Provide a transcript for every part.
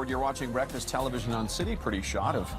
You're watching Breakfast Television on City. Pretty shot of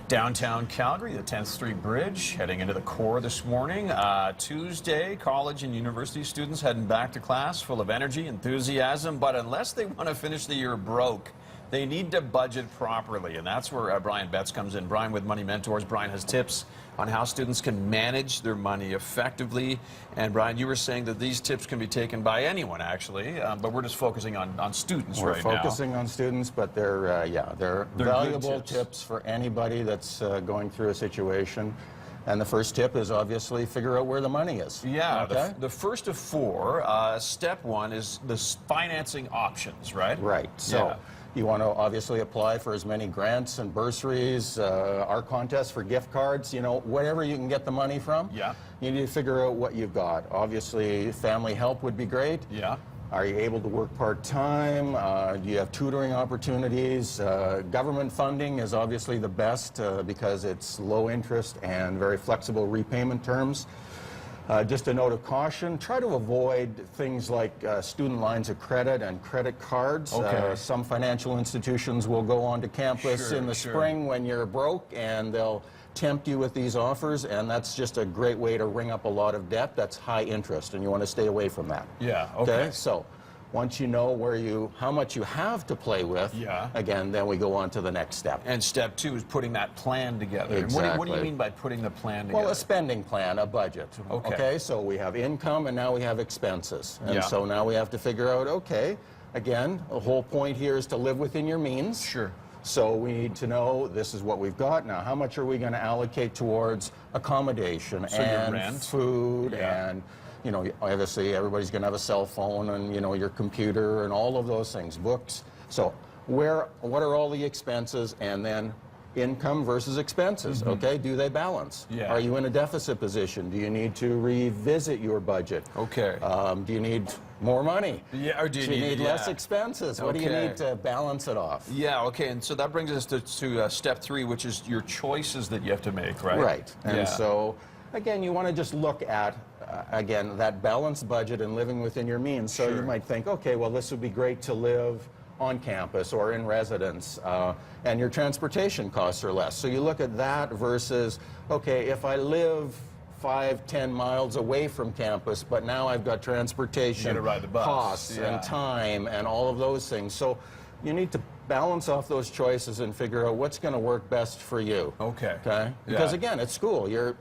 downtown Calgary, the 10th Street Bridge, heading into the core this morning. Tuesday, college and university students heading back to class full of energy, enthusiasm, but unless they want to finish the year broke, they need to budget properly, and that's where Brian Betts comes in. Brian with Money Mentors. Brian has tips on how students can manage their money effectively. And Brian, you were saying that these tips can be taken by anyone, actually, but we're just focusing on students right now. We're focusing on students, but they're valuable tips for anybody that's going through a situation. And the first tip is obviously figure out where the money is. Yeah, okay? the first of four. Step one is the financing options, right? Right. So you want to obviously apply for as many grants and bursaries, our contest for gift cards, you know, whatever you can get the money from. Yeah. You need to figure out what you've got. Obviously, family help would be great. Yeah. Are you able to work part-time? Do you have tutoring opportunities? Government funding is obviously the best because it's low interest and very flexible repayment terms. Just a note of caution, try to avoid things like student lines of credit and credit cards. Okay. Some financial institutions will go onto campus in the spring when you're broke, and they'll tempt you with these offers, and that's just a great way to ring up a lot of debt. That's high interest, and you want to stay away from that. Yeah, okay. So once you know how much you have to play with, again, then we go on to the next step. And step two is putting that plan together. Exactly. And what do you mean by putting the plan together? Well, a spending plan, a budget. Okay, so we have income and now we have expenses. And so now we have to figure out, okay, again, the whole point here is to live within your means. Sure. So we need to know this is what we've got. Now, how much are we going to allocate towards accommodation and rent, food and, you know, obviously everybody's going to have a cell phone and, you know, your computer and all of those things, books. So what are all the expenses, and then income versus expenses, okay? Do they balance? Yeah. Are you in a deficit position? Do you need to revisit your budget? Okay. Do you need more money? Yeah, or do you need less expenses? What do you need to balance it off? Yeah, okay, and so that brings us to step three, which is your choices that you have to make, right? Right, and so, again, you want to just look at, again, that balanced budget and living within your means. So you might think, okay, well, this would be great to live on campus or in residence, and your transportation costs are less. So you look at that versus, okay, if I live 5-10 miles away from campus, but now I've got transportation costs and time and all of those things. So you need to balance off those choices and figure out what's going to work best for you. Okay? Because again, it's school. You're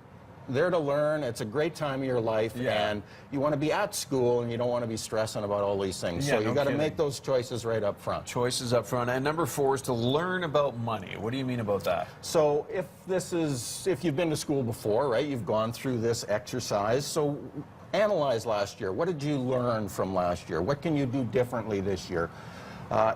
there to learn. It's a great time of your life, and you want to be at school, and you don't want to be stressing about all these things. So you got to make those choices right up front. Choices up front. And number four is to learn about money. What do you mean about that? So if you've been to school before, right, you've gone through this exercise. So analyze last year. What did you learn from last year? What can you do differently this year?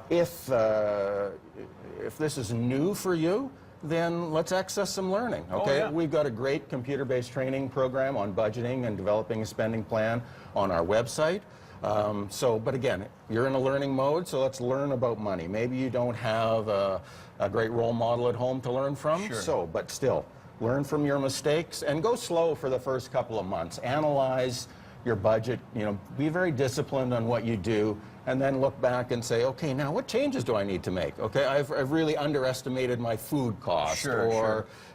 If this is new for you, then let's access some learning, okay? We've got a great computer-based training program on budgeting and developing a spending plan on our website. But again, you're in a learning mode, so let's learn about money. Maybe you don't have a great role model at home to learn from, but still, learn from your mistakes and go slow for the first couple of months. Analyze your budget, you know, be very disciplined on what you do, and then look back and say, okay, now what changes do I need to make? Okay, I've really underestimated my food cost,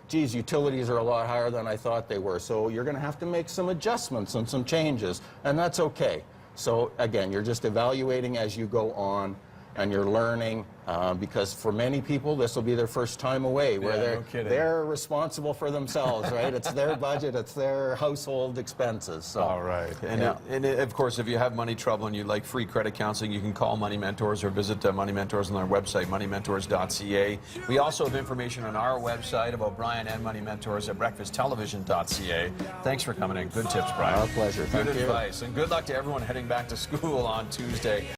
geez, utilities are a lot higher than I thought they were. So you're going to have to make some adjustments and some changes, and that's okay. So again, you're just evaluating as you go on, and you're learning, because for many people, this will be their first time away, where they're responsible for themselves, right? It's their budget, it's their household expenses. So. All right. And of course, if you have money trouble and you'd like free credit counseling, you can call Money Mentors or visit Money Mentors on their website, moneymentors.ca. We also have information on our website about Brian and Money Mentors at breakfasttelevision.ca. Thanks for coming in. Good tips, Brian. Our pleasure. Good advice. And good luck to everyone heading back to school on Tuesday.